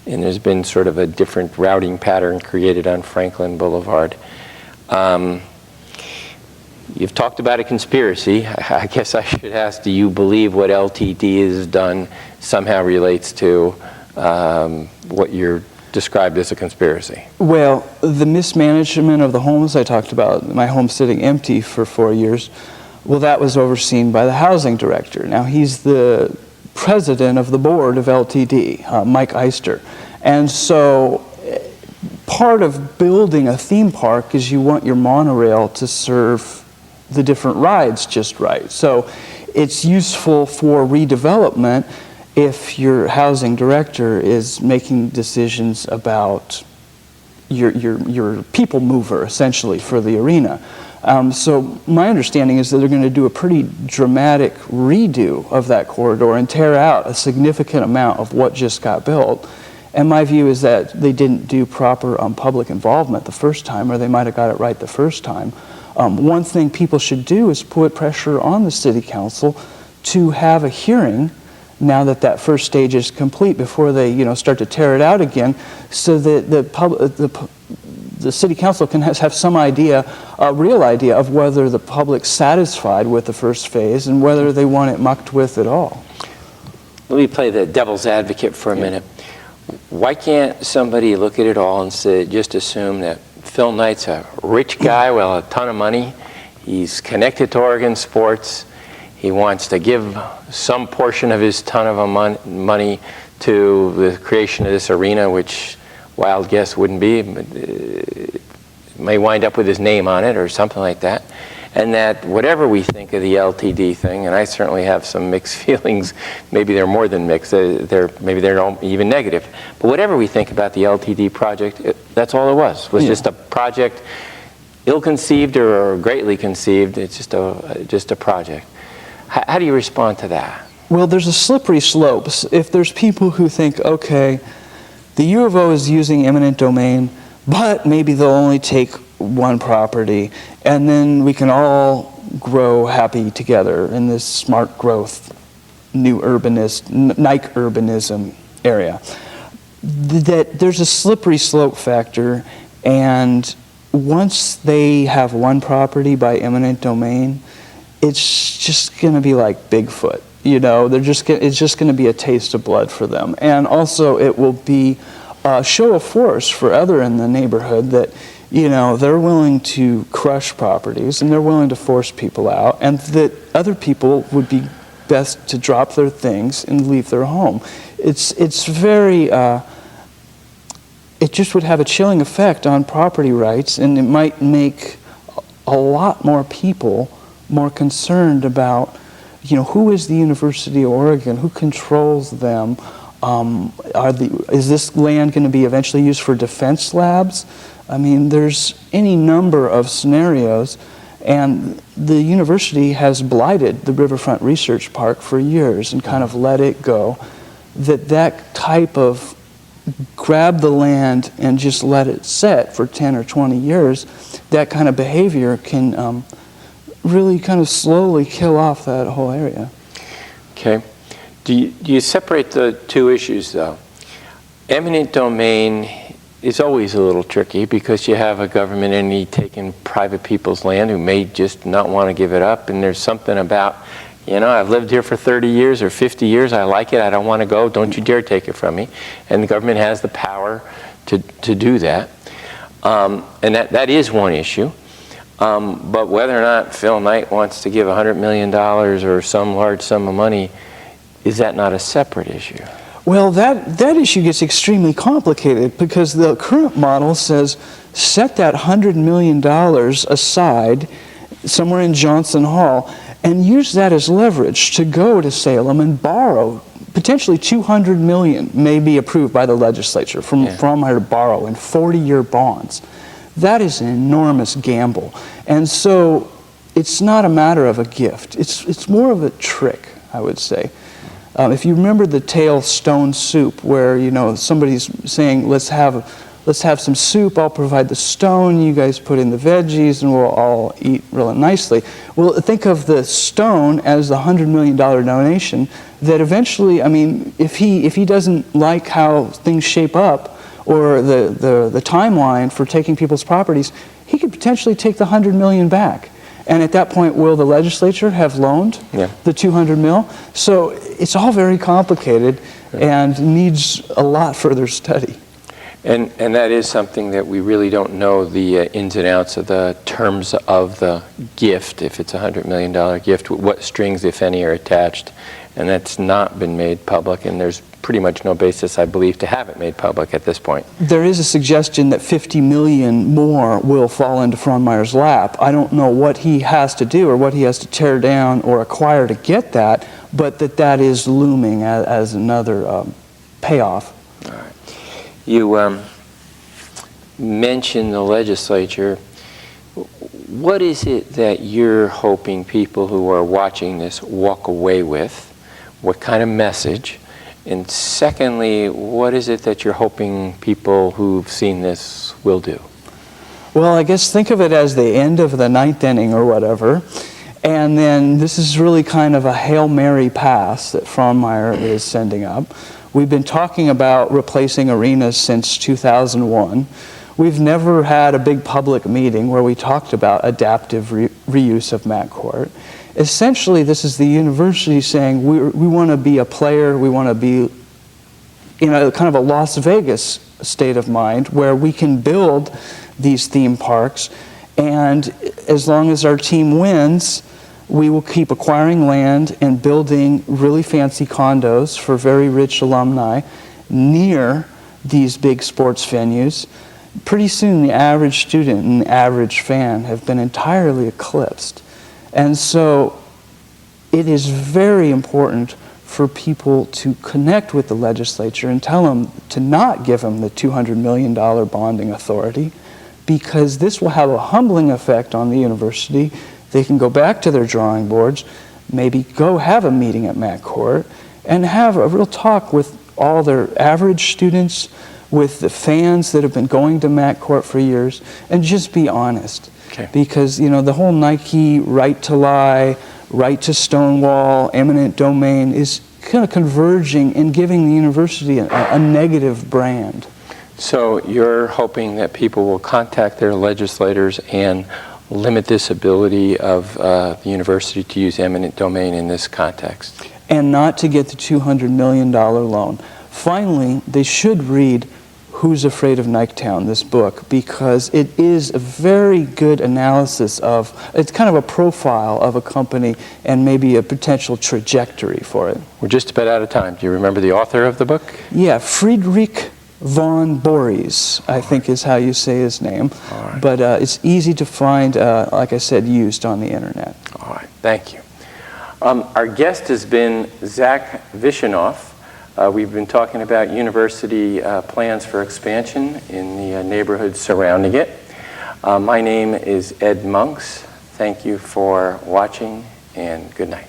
and there's been sort of a different routing pattern created on Franklin Boulevard. You've talked about a conspiracy. I guess I should ask, do you believe what LTD has done somehow relates to what you're described as a conspiracy? Well, the mismanagement of the homes I talked about, my home sitting empty for 4 years, well, that was overseen by the housing director. Now, he's the president of the board of LTD, Mike Eister. And so part of building a theme park is you want your monorail to serve the different rides just right. So it's useful for redevelopment if your housing director is making decisions about your people mover, essentially, for the arena. So my understanding is that they're going to do a pretty dramatic redo of that corridor and tear out a significant amount of what just got built. And my view is that they didn't do proper public involvement the first time, or they might have got it right the first time. One thing people should do is put pressure on the city council to have a hearing now that that first stage is complete before they start to tear it out again, so that the city council can have some idea, a real idea, of whether the public's satisfied with the first phase and whether they want it mucked with at all. Let me play the devil's advocate for a minute. Why can't somebody look at it all and say, just assume that Phil Knight's a rich guy with a ton of money, he's connected to Oregon sports, he wants to give some portion of his ton of money to the creation of this arena, which wild guess wouldn't be, but it may wind up with his name on it or something like that. And that whatever we think of the LTD thing, and I certainly have some mixed feelings, maybe they're more than mixed, maybe they're even negative, but whatever we think about the LTD project, that's all it was just a project, ill-conceived or greatly conceived. It's just a project. How do you respond to that? Well, there's a slippery slope. If there's people who think, okay, the U of O is using eminent domain, but maybe they'll only take one property, and then we can all grow happy together in this smart growth, new urbanist, Nike urbanism area. That there's a slippery slope factor, and once they have one property by eminent domain, it's just going to be like Bigfoot. It's just going to be a taste of blood for them. And also it will be a show of force for other in the neighborhood that, they're willing to crush properties and they're willing to force people out, and that other people would be best to drop their things and leave their home. It's very, it just would have a chilling effect on property rights, and it might make a lot more people more concerned about, who is the University of Oregon, who controls them, is this land going to be eventually used for defense labs? I mean, there's any number of scenarios, and the university has blighted the Riverfront Research Park for years and kind of let it go. That type of grab the land and just let it set for 10 or 20 years, that kind of behavior can really kind of slowly kill off that whole area. Okay. Do you separate the two issues, though? Eminent domain is always a little tricky because you have a government entity taking private people's land who may just not want to give it up, and there's something about, I've lived here for 30 years or 50 years, I like it, I don't want to go, don't you dare take it from me. And the government has the power to do that. And that is one issue. But whether or not Phil Knight wants to give $100 million or some large sum of money, is that not a separate issue? Well, that issue gets extremely complicated because the current model says set that $100 million aside somewhere in Johnson Hall and use that as leverage to go to Salem and borrow. Potentially $200 million may be approved by the legislature from her to borrow in 40-year bonds. That is an enormous gamble. And so it's not a matter of a gift. It's more of a trick, I would say. If you remember the tale Stone Soup, where somebody's saying, let's have let's have some soup, I'll provide the stone, you guys put in the veggies, and we'll all eat really nicely. Well, think of the stone as the $100 million donation that eventually, I mean, if he doesn't like how things shape up, or the timeline for taking people's properties, he could potentially take the $100 million back. And at that point, will the legislature have loaned the $200 million? So it's all very complicated and needs a lot further study. And that is something that we really don't know the ins and outs of the terms of the gift, if it's a $100 million gift, what strings, if any, are attached. And that's not been made public, and there's pretty much no basis, I believe, to have it made public at this point. There is a suggestion that $50 million more will fall into Frohnmeyer's lap. I don't know what he has to do or what he has to tear down or acquire to get that, but that is looming as another payoff. All right. You mentioned the legislature. What is it that you're hoping people who are watching this walk away with? What kind of message? And secondly, what is it that you're hoping people who've seen this will do? Well, I guess think of it as the end of the ninth inning or whatever. And then this is really kind of a Hail Mary pass that Frohnmeyer is sending up. We've been talking about replacing arenas since 2001. We've never had a big public meeting where we talked about adaptive reuse of Mac Court. Essentially, this is the university saying we want to be a player, we want to be in a kind of a Las Vegas state of mind where we can build these theme parks, and as long as our team wins, we will keep acquiring land and building really fancy condos for very rich alumni near these big sports venues. Pretty soon, the average student and the average fan have been entirely eclipsed. And so it is very important for people to connect with the legislature and tell them to not give them the $200 million bonding authority, because this will have a humbling effect on the university. They can go back to their drawing boards, maybe go have a meeting at Mac Court, and have a real talk with all their average students, with the fans that have been going to Mac Court for years, and just be honest. Okay. Because, you know, the whole Nike right to lie, right to stonewall, eminent domain is kind of converging and giving the university a negative brand. So you're hoping that people will contact their legislators and limit this ability of the university to use eminent domain in this context? And not to get the $200 million loan. Finally, they should read Who's Afraid of Niketown, this book, because it is a very good analysis of, it's kind of a profile of a company and maybe a potential trajectory for it. We're just about out of time. Do you remember the author of the book? Yeah, Friedrich von Borries, I think is how you say his name. All right. But it's easy to find, like I said, used on the internet. All right, thank you. Our guest has been Zach Vishanoff. We've been talking about university plans for expansion in the neighborhoods surrounding it. My name is Ed Monks. Thank you for watching, and good night.